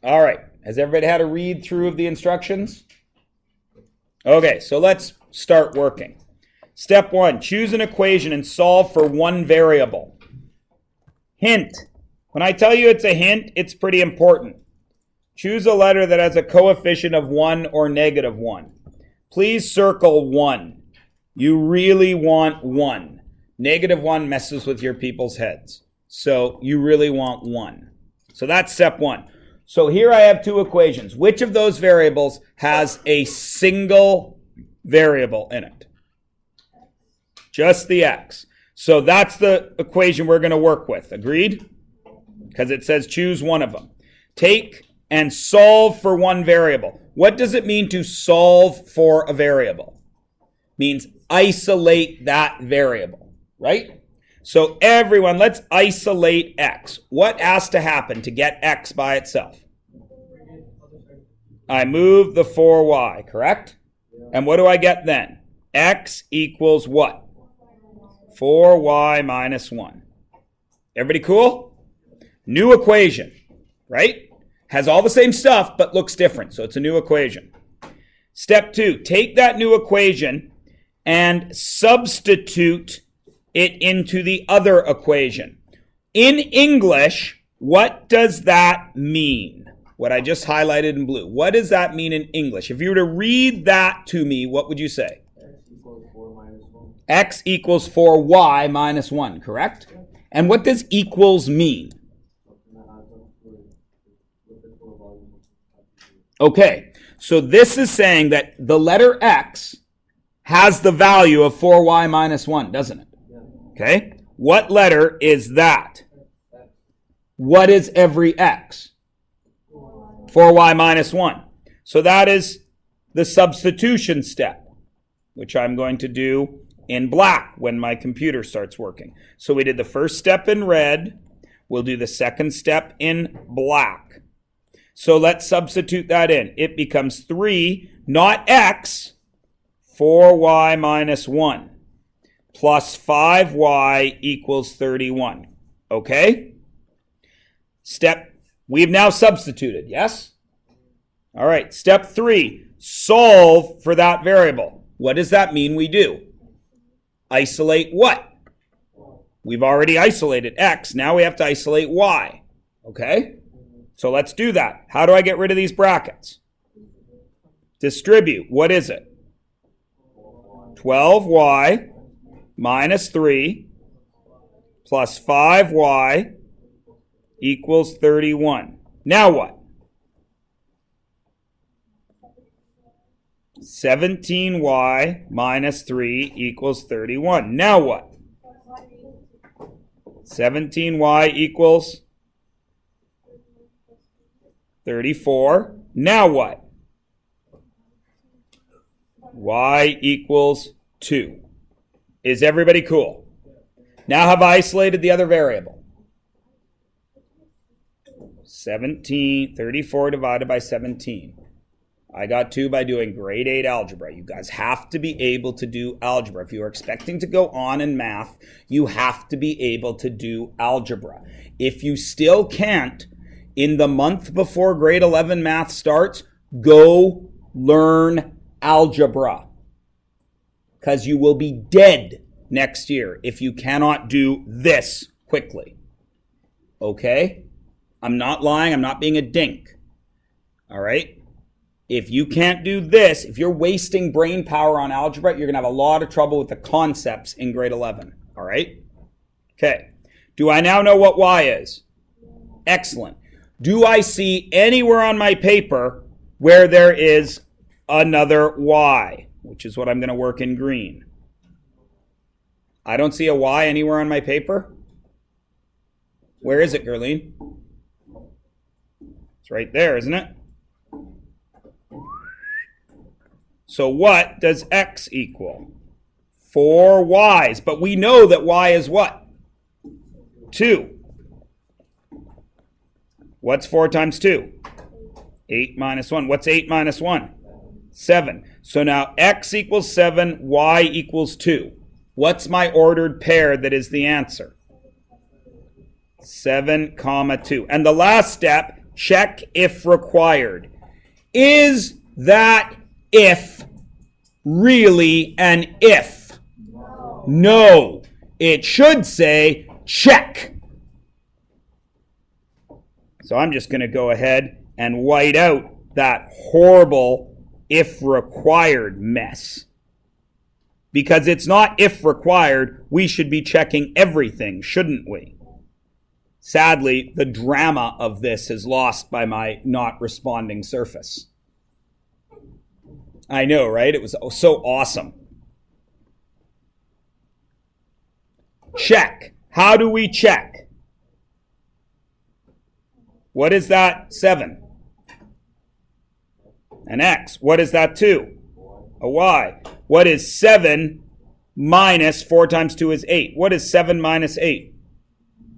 All right. Has everybody had a read through of the instructions? Okay, so let's start working. Step 1, choose an equation and solve for one variable. Hint. When I tell you it's a hint, it's pretty important. Choose a letter that has a coefficient of 1 or negative 1. Please circle 1. You really want 1. Negative 1 messes with your people's heads. So you really want 1. So that's step 1. So here I have two equations. Which of those variables has a single variable in it? Just the x. So that's the equation we're going to work with. Agreed? Because it says choose one of them. Take and solve for one variable. What does it mean to solve for a variable? Means isolate that variable, right? So everyone, let's isolate x. What has to happen to get x by itself? I move the 4y, correct? And what do I get then? X equals what? 4y minus 1. Everybody cool? New equation, right? Has all the same stuff, but looks different. So it's a new equation. Step 2, take that new equation and substitute it into the other equation. In English, what does that mean? What I just highlighted in blue. What does that mean in English? If you were to read that to me, what would you say? X equals 4y minus 1, correct? And what does equals mean? Okay, so this is saying that the letter x has the value of 4y minus 1, doesn't it? Okay, what letter is that? What is every x? 4y minus 1. So that is the substitution step, which I'm going to do in black when my computer starts working. So we did the first step in red. We'll do the second step in black. So let's substitute that in. It becomes 3, not x, 4y minus 1, plus 5y equals 31. Okay? We've now substituted, yes? All right, step 3, solve for that variable. What does that mean we do? Isolate what? We've already isolated x. Now we have to isolate y. Okay? So let's do that. How do I get rid of these brackets? Distribute. What is it? 12y minus 3 plus 5y equals 31. Now what? 17y minus 3 equals 31. Now what? 17y equals 34. Now what? Y equals 2. Is everybody cool? Now have I isolated the other variable? 34 divided by 17. I got 2 by doing grade 8 algebra. You guys have to be able to do algebra. If you are expecting to go on in math, you have to be able to do algebra. If you still can't, in the month before grade 11 math starts, go learn algebra. Because you will be dead next year if you cannot do this quickly. Okay? I'm not lying. I'm not being a dink. All right? If you can't do this, if you're wasting brain power on algebra, you're going to have a lot of trouble with the concepts in grade 11. All right? Okay. Do I now know what y is? Excellent. Do I see anywhere on my paper where there is another y, which is what I'm going to work in green? I don't see a y anywhere on my paper. Where is it, Gerline? It's right there, isn't it? So what does x equal? 4 y's. But we know that y is what? 2. What's 4 times 2? 8 minus 1. What's 8 minus 1? 7. So now x equals 7, y equals 2. What's my ordered pair that is the answer? 7, 2. And the last step, check if required. Is that if really an if? No. It should say check. So I'm just going to go ahead and white out that horrible if required mess. Because it's not if required, we should be checking everything, shouldn't we? Sadly, the drama of this is lost by my not responding surface. I know, right? It was so awesome. Check. How do we check? What is that? 7. An X. What is that? 2. A Y. What is 7 minus 4 times 2 is 8? What is 7 minus 8?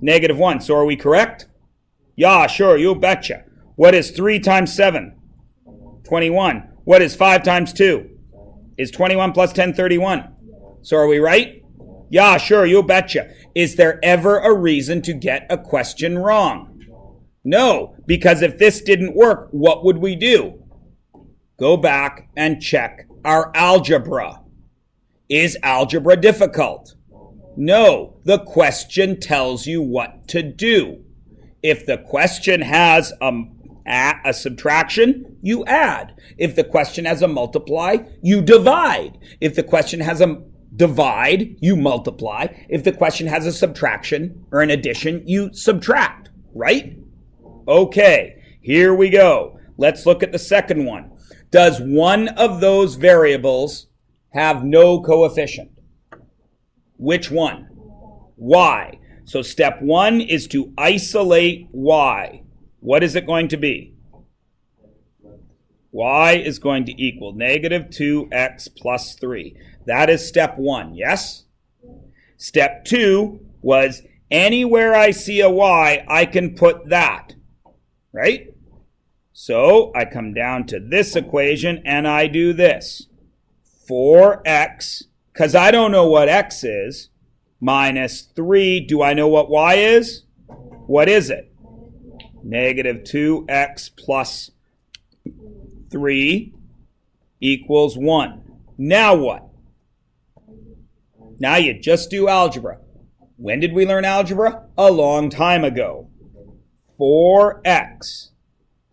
-1. So are we correct? Yeah, sure, you betcha. What is 3 times 7? 21. What is 5 times 2? Is 21 plus 10, 31. So are we right? Yeah, sure, you betcha. Is there ever a reason to get a question wrong? No, because if this didn't work, what would we do? Go back and check our algebra. Is algebra difficult? No, the question tells you what to do. If the question has a subtraction, you add. If the question has a multiply, you divide. If the question has a divide, you multiply. If the question has a subtraction or an addition, you subtract, right? Okay, here we go. Let's look at the second one. Does one of those variables have no coefficient? Which one? Y. So step 1 is to isolate Y. What is it going to be? Y is going to equal -2x plus 3. That is step 1, yes? Step 2 was anywhere I see a Y, I can put that, right? So I come down to this equation and I do this. 4x, because I don't know what x is, minus 3. Do I know what y is? What is it? -2x plus 3 equals 1. Now what? Now you just do algebra. When did we learn algebra? A long time ago. 4x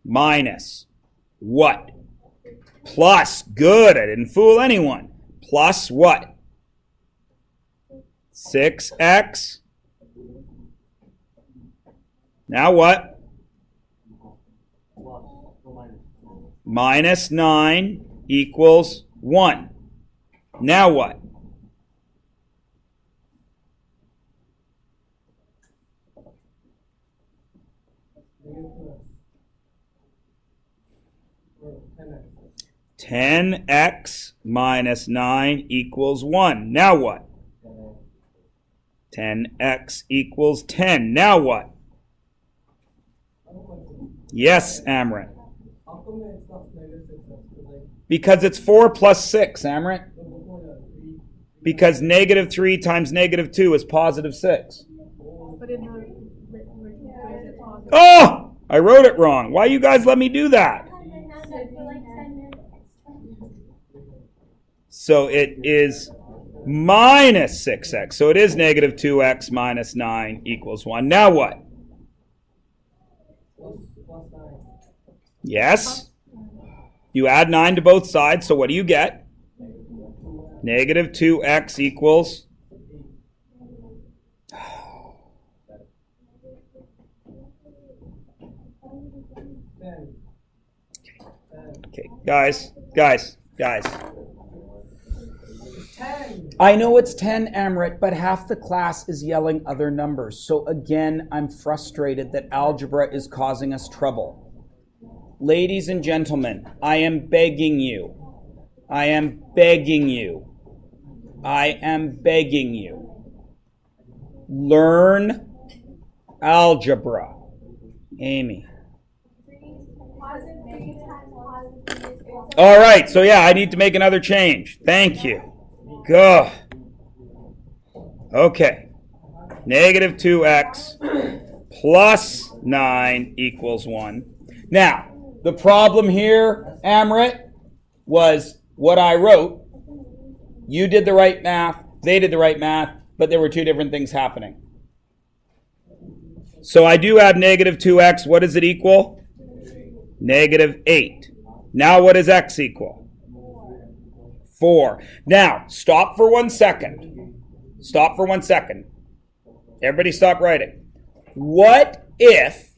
minus what? Plus, good, I didn't fool anyone. Plus what? 6x. Now what? Minus 9 equals 1. Now what? $10x minus 9 equals 1. Now what? 10x equals 10. Now what? Yes, Amrit. Because it's 4 plus 6, Amrit. Because -3 times -2 is positive 6. Oh! I wrote it wrong. Why you guys let me do that? So it is minus 6x. So it is -2x minus 9 equals 1. Now what? Yes. You add 9 to both sides. So what do you get? -2x equals... Okay, guys. I know it's 10, Amrit, but half the class is yelling other numbers. So again, I'm frustrated that algebra is causing us trouble. Ladies and gentlemen, I am begging you. Learn algebra. Amy. All right, so yeah, I need to make another change. Thank you. Go. Okay. -2x plus 9 equals 1. Now, the problem here, Amrit, was what I wrote. You did the right math, they did the right math, but there were two different things happening. So I do have negative 2x. What does it equal? Negative 8. Now what does x equal? 4. Now, stop for 1 second. Stop for 1 second. Everybody stop writing. What if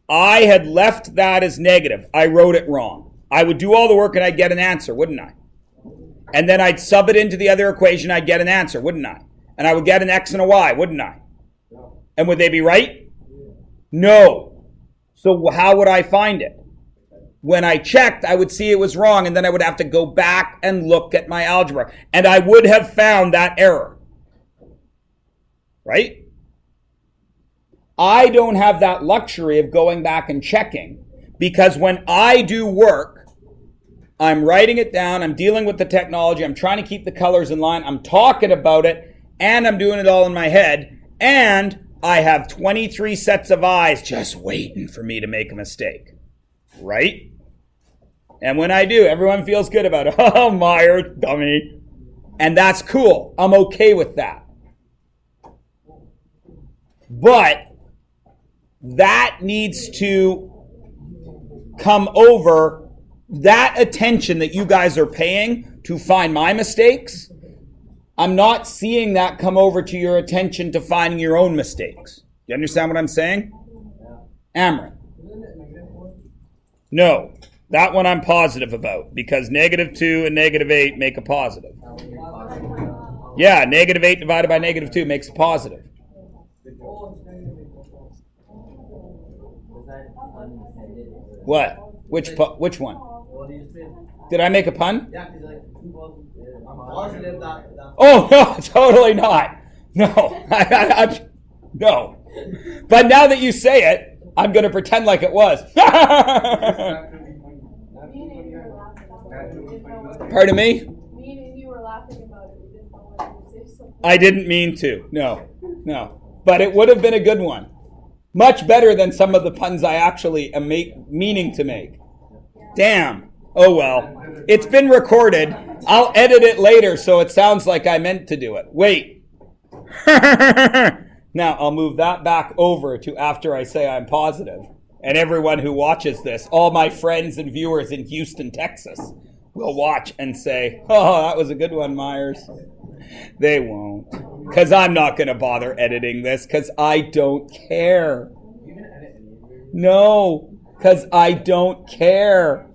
I had left that as negative? I wrote it wrong. I would do all the work and I'd get an answer, wouldn't I? And then I'd sub it into the other equation, I'd get an answer, wouldn't I? And I would get an x and a y, wouldn't I? And would they be right? No. So how would I find it? When I checked, I would see it was wrong, and then I would have to go back and look at my algebra. And I would have found that error. Right? I don't have that luxury of going back and checking, because when I do work, I'm writing it down, I'm dealing with the technology, I'm trying to keep the colors in line, I'm talking about it, and I'm doing it all in my head, and I have 23 sets of eyes just waiting for me to make a mistake. Right? And when I do, everyone feels good about it. Oh, Meyer, dummy. And that's cool. I'm okay with that. But that needs to come over, that attention that you guys are paying to find my mistakes. I'm not seeing that come over to your attention to finding your own mistakes. You understand what I'm saying? Amrit? No. That one I'm positive about, because negative 2 and negative 8 make a positive. Yeah, negative 8 divided by negative 2 makes a positive. What? Which one? Did I make a pun? Oh, no, totally not. No. No. But now that you say it, I'm going to pretend like it was. Pardon me? Meaning you were laughing about it. You didn't know what you say. I didn't mean to. No. But it would have been a good one. Much better than some of the puns I actually am meaning to make. Damn. Oh well. It's been recorded. I'll edit it later so it sounds like I meant to do it. Wait. Now, I'll move that back over to after I say I'm positive. And everyone who watches this, all my friends and viewers in Houston, Texas, will watch and say, oh, that was a good one, Myers. They won't. Because I'm not going to bother editing this, because I don't care. No, because I don't care.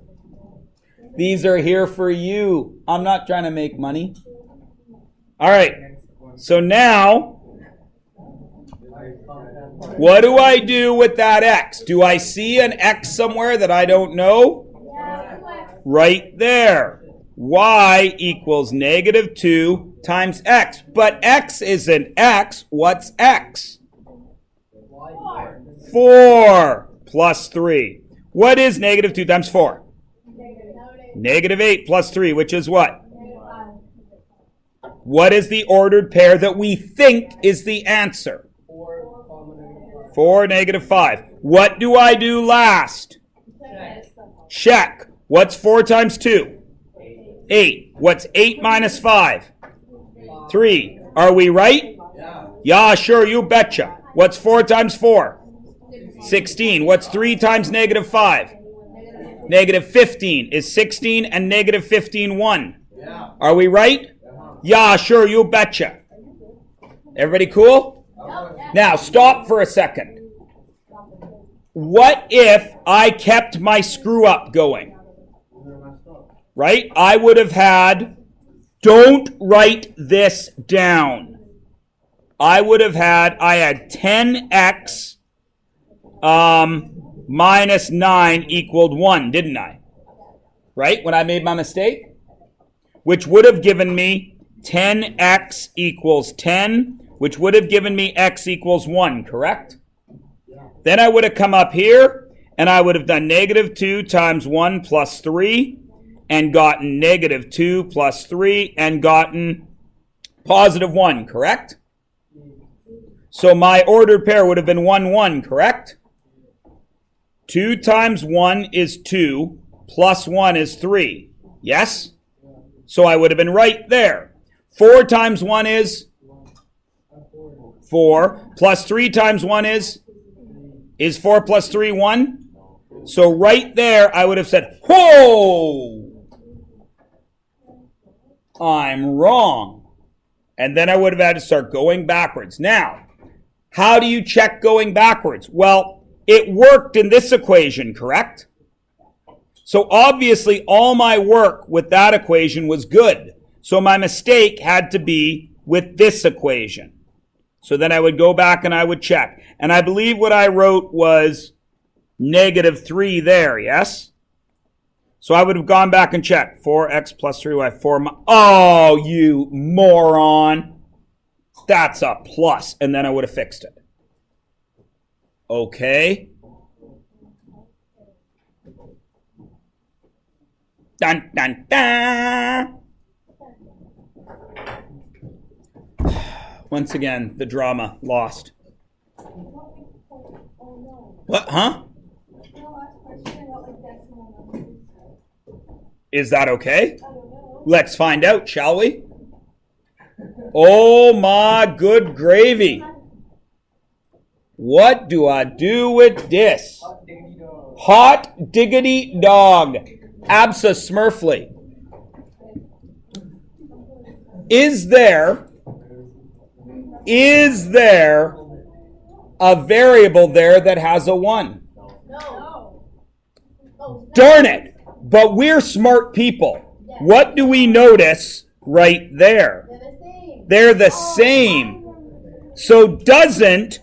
These are here for you. I'm not trying to make money. All right. So now, what do I do with that x? Do I see an x somewhere that I don't know? Right there. Y equals negative 2 times x. But x isn't x. What's x? 4 plus 3. What is negative 2 times 4? Negative 8 plus 3, which is what? What is the ordered pair that we think is the answer? 4, negative 5. What do I do last? Check. What's 4 times 2? 8. What's 8 minus 5? 3. Are we right? Yeah, sure, you betcha. What's 4 times 4? 16. What's 3 times negative 5? Negative 15. Is 16 and negative 15 1? Are we right? Yeah, sure, you betcha. Everybody cool? Now, stop for a second. What if I kept my screw up going? Right? I would have had, don't write this down. I had 10x minus 9 equaled 1, didn't I? Right? When I made my mistake? Which would have given me 10x equals 10, which would have given me x equals 1, correct? Then I would have come up here, and I would have done negative 2 times 1 plus 3, and gotten negative 2 plus 3, and gotten positive 1, correct? So my ordered pair would have been 1, 1, correct? 2 times 1 is 2, plus 1 is 3. Yes? So I would have been right there. 4 times 1 is 4, plus 3 times 1 is 4 plus 3 1? So right there I would have said, whoa! I'm wrong. And then I would have had to start going backwards. Now, how do you check going backwards? Well, it worked in this equation, correct? So obviously all my work with that equation was good. So my mistake had to be with this equation. So then I would go back and I would check. And I believe what I wrote was -3 there, yes? So I would have gone back and checked. 4x plus 3y. Oh, you moron. That's a plus. And then I would have fixed it. Okay. Dun, dun, dun. Once again, the drama lost. What? Huh? Is that okay? Let's find out, shall we? Oh my good gravy. What do I do with this? Hot diggity dog. Abso-smurfly. Is there a variable there that has a 1? No. Darn it! But we're smart people. What do we notice right there? They're the same. So doesn't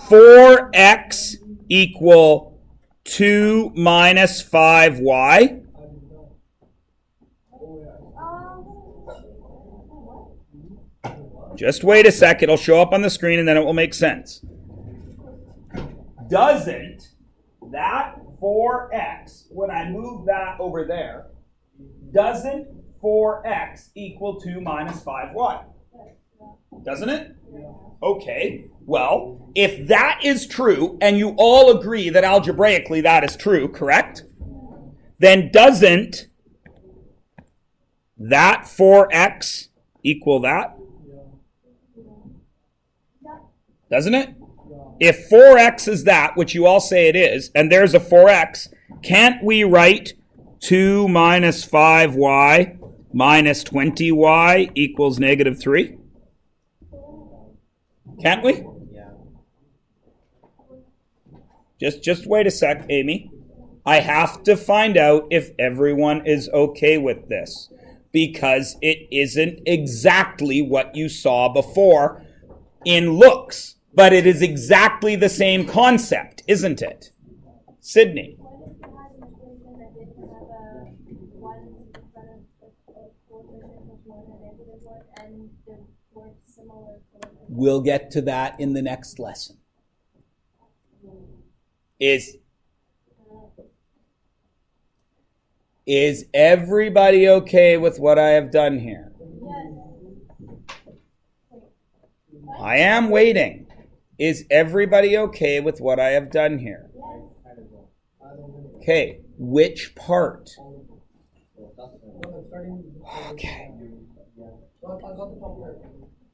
4x equal 2 minus 5y? Just wait a sec. It'll show up on the screen and then it will make sense. Doesn't that 4x, when I move that over there, doesn't 4x equal 2 minus 5y? Doesn't it? Okay, well, if that is true, and you all agree that algebraically that is true, correct? Then doesn't that 4x equal that? Doesn't it? If 4x is that, which you all say it is, and there's a 4x, can't we write 2 minus 5y minus 20y equals -3? Can't we? Just wait a sec, Amy. I have to find out if everyone is okay with this, because it isn't exactly what you saw before in looks. But it is exactly the same concept, isn't it? Sydney. We'll get to that in the next lesson. Is everybody okay with what I have done here? I am waiting. Is everybody okay with what I have done here? Okay, which part? Okay.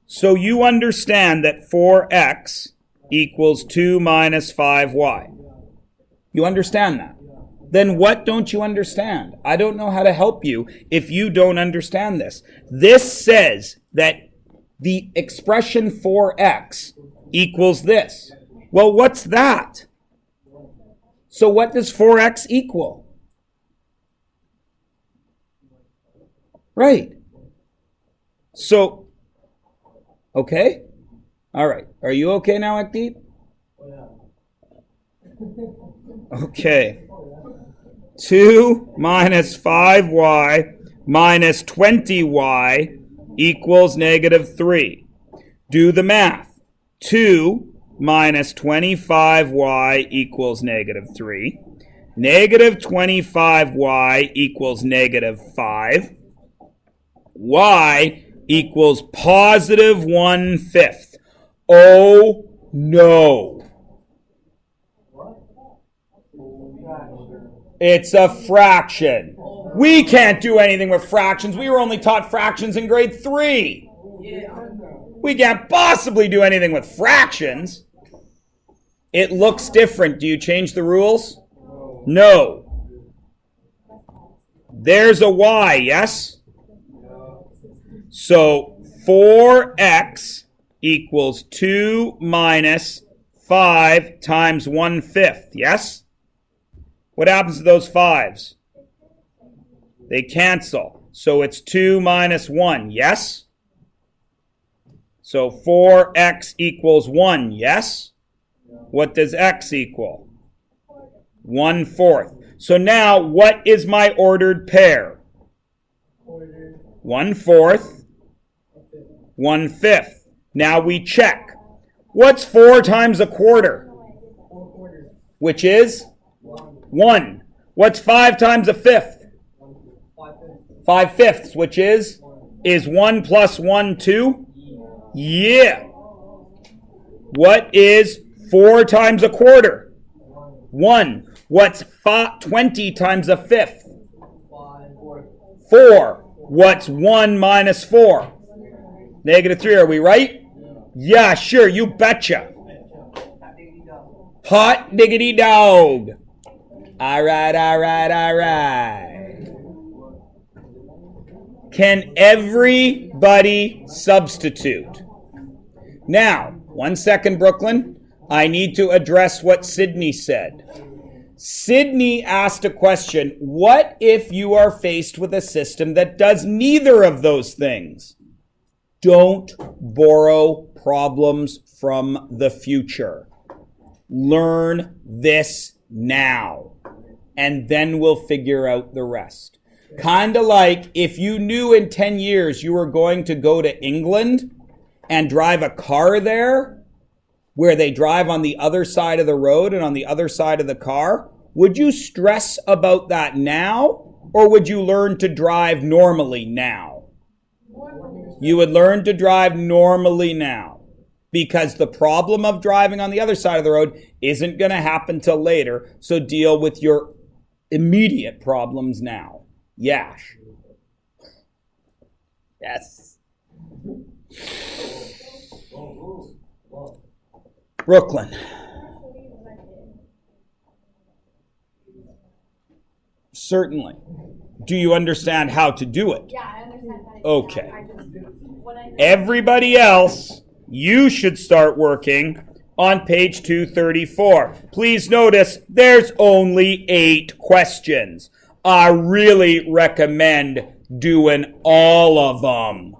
So you understand that 4x equals 2 minus 5y. You understand that? Then what don't you understand? I don't know how to help you if you don't understand this. This says that the expression 4x equals this. Well, what's that? So what does 4x equal? Right. So, okay? All right. Are you okay now, Akdeep? Okay. 2 minus 5y minus 20y equals -3. Do the math. 2 minus 25y equals -3. -25y equals -5. Y equals positive 1/5. Oh no. It's a fraction. We can't do anything with fractions. We were only taught fractions in grade 3. We can't possibly do anything with fractions. It looks different. Do you change the rules? No. There's a y, yes? So 4x equals 2 minus 5 times 1/5, yes? What happens to those 5s? They cancel. So it's 2 minus 1, yes? So 4x equals 1, yes? What does x equal? 1/4. So now, what is my ordered pair? 1/4, 1/5. Now we check. What's 4 times a quarter? Which is? 1. What's 5 times a fifth? 5/5, which is? Is 1 plus 1 2? Yeah. What is 4 times a quarter? 1. What's 20 times a fifth? 4. What's 1 minus 4? -3, are we right? Yeah, sure, you betcha. Hot diggity dog. All right. Can everybody substitute? Now, 1 second, Brooklyn. I need to address what Sydney said. Sydney asked a question. What if you are faced with a system that does neither of those things? Don't borrow problems from the future. Learn this now, and then we'll figure out the rest. Kind of like if you knew in 10 years you were going to go to England and drive a car there, where they drive on the other side of the road and on the other side of the car, would you stress about that now, or would you learn to drive normally now? You would learn to drive normally now, because the problem of driving on the other side of the road isn't going to happen till later, so deal with your immediate problems now. Yash. Yes. Brooklyn. Certainly. Do you understand how to do it? Yeah, I understand how to do that. Okay. When I Everybody else, you should start working on page 234. Please notice there's only 8 questions. I really recommend doing all of them.